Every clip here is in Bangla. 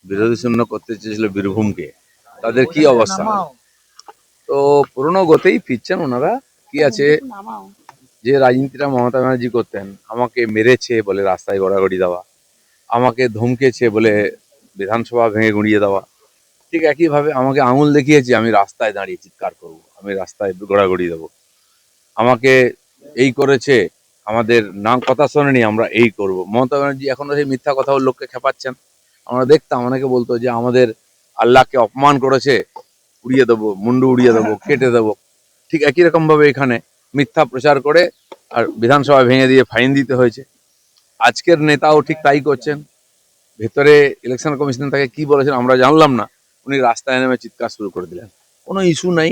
বিরোধী শূন্য করতে চেয়েছিল বীরভূমকে, তাদের কি অবস্থা? তো পুরনো গতেই ফিরছেন ওনারা। কি আছে, যে রাজনীতিটা মমতা ব্যানার্জি করতেন, আমাকে মেরেছে বলে রাস্তায় গড়াগড়ি দেওয়া, আমাকে ধমকেছে বলে বিধানসভা ভেঙে গুঁড়িয়ে দেওয়া, ঠিক একইভাবে আমাকে আঙুল দেখিয়েছে আমি রাস্তায় দাঁড়িয়ে চিৎকার করব, আমি রাস্তায় গড়াগড়ি দেবো, আমাকে এই করেছে, আমাদের না কথা শোনেনি, আমরা এই করব। মমতা ব্যানার্জি এখনো সেই মিথ্যা কথা লোককে খেপাচ্ছেন। আমরা দেখতাম অনেকে বলতো যে আমাদের আল্লাহকে অপমান করেছে, উড়িয়ে দেবো, মুন্ডু উড়িয়ে দেবো, কেটে দেবো। ঠিক একই রকম ভাবে এখানে মিথ্যা প্রচার করে আর বিধানসভা ভেঙে দিয়ে ফাইন দিতে হয়েছে। আজকের নেতাও ঠিক তাই করছেন। ভেতরে ইলেকশন কমিশন তাকে কি বলেছেন আমরা জানলাম না, উনি রাস্তায় নেমে চিৎকার শুরু করে দিলেন। কোনো ইস্যু নাই,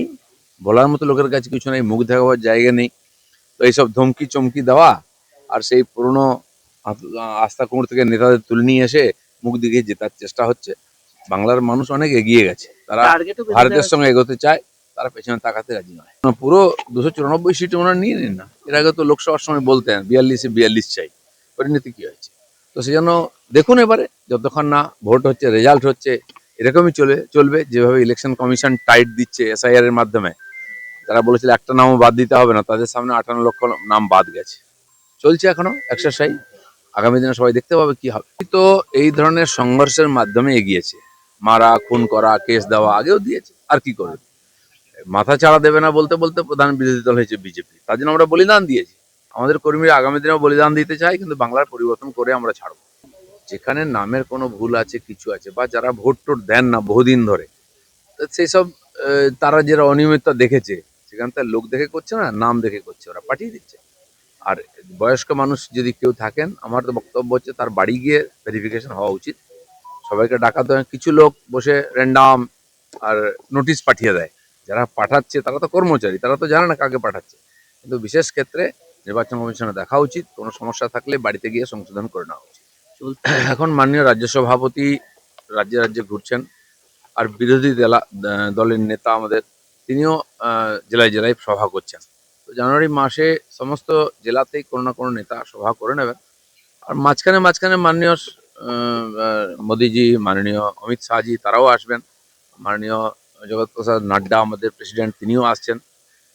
বলার মতো লোকের কাছে কিছু নেই, মুখ দেখাবার জায়গা নেই। তো এইসব ধমকি চমকি দেওয়া আর সেই পুরনো আস্থা কুমোর থেকে নেতাদের তুলে নিয়ে এসে মুখ দিকে জেতার চেষ্টা হচ্ছে। বাংলার মানুষ অনেক এগিয়ে গেছে, তারা ভারতের সঙ্গে এগোতে চায়, তারা পেছনে তাকাতে রাজি নয়। পুরো 294 সিট ওনারা নিয়ে নিন না। এর আগে তো লোকসভার সময় বলতেন 42-42 চাই, পরিণতি কি হয়েছে? তো সেই জন্য দেখুন এবারে যতক্ষণ না ভোট হচ্ছে, রেজাল্ট হচ্ছে, এরকমই চলবে যেভাবে ইলেকশন কমিশন টাইট দিচ্ছে এসআইআর এর মাধ্যমে। তারা বলেছিল একটা নামও বাদ দিতে হবে না, তাদের সামনে 58 লক্ষ নাম বাদ গেছে। চলছে এখনো এক্সারসাইজ, আগামী দিনে সবাই দেখতে পাবে কি হবে। তো এই ধরনের সংঘর্ষের মাধ্যমে এগিয়েছে, মারা খুন করা কেস দেওয়া আগেও দিয়েছে, আর কি করবে? মাথা চাড়া দেবে না বলতে বলতে প্রধান বিরোধী দল হয়েছে বিজেপি, তার জন্য আমরা বলিদান দিয়েছি। আমাদের কর্মীরা আগামী দিনেও বলিদান দিতে চাই, কিন্তু বাংলার পরিবর্তন করে আমরা ছাড়বো। যেখানে নামের কোনো ভুল আছে, কিছু আছে, বা যারা ভোট টোট দেন না বহুদিন ধরে, সেই সব তারা যারা অনিয়মিততা দেখেছে, সেখান থেকে লোক দেখে করছে না, নাম দেখে করছে, ওরা পাঠিয়ে দিচ্ছে। আর বয়স্ক মানুষ যদি কেউ থাকেন, আমার তো বক্তব্য হচ্ছে তার বাড়ি গিয়ে ভেরিফিকেশন হওয়া উচিত। সবাইকে ডাকাতে হয়, কিছু লোক বসে র্যান্ডাম আর নোটিশ পাঠিয়ে দেয়। যারা পাঠাচ্ছে তারা তো কর্মচারী, তারা তো জানে না কাকে পাঠাচ্ছে। কিন্তু বিশেষ ক্ষেত্রে নির্বাচন কমিশনে দেখা উচিত, কোনো সমস্যা থাকলে বাড়িতে গিয়ে সংশোধন করে নেওয়া উচিত। এখন মাননীয় রাজ্য সভাপতি রাজ্যে রাজ্যে ঘুরছেন, আর বিরোধী দলের নেতা আমাদের, তিনিও জেলায় জেলায় সভা করছেন। তো জানুয়ারি মাসে সমস্ত জেলাতেই কোনো না কোনো নেতা সভা করে নেবেন। আর মাঝখানে মাঝখানে মাননীয় মোদিজি, মাননীয় অমিত শাহজি তারাও আসবেন, মাননীয় জগৎ প্রসাদ নাড্ডা আমাদের প্রেসিডেন্ট, তিনিও আসছেন।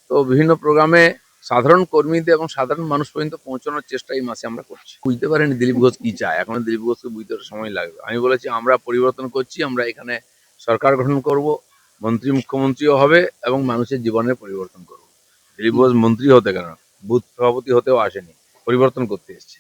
তো বিভিন্ন প্রোগ্রামে সাধারণ কর্মীদের এবং সাধারণ মানুষ পর্যন্ত পৌঁছানোর চেষ্টা এই মাসে আমরা করছি। বুঝতে পারেনি দিলীপ ঘোষ কি চায়, এখন দিলীপ ঘোষকে বুঝতে সময় লাগবে। আমি বলেছি আমরা পরিবর্তন করছি, আমরা এখানে সরকার গঠন করব, মন্ত্রী মুখ্যমন্ত্রীও হবে এবং মানুষের জীবনের পরিবর্তন করব। দিলীপ ঘোষ মন্ত্রী হতে কেন, বুথ সভাপতি হতেও আসেনি, পরিবর্তন করতে এসছে।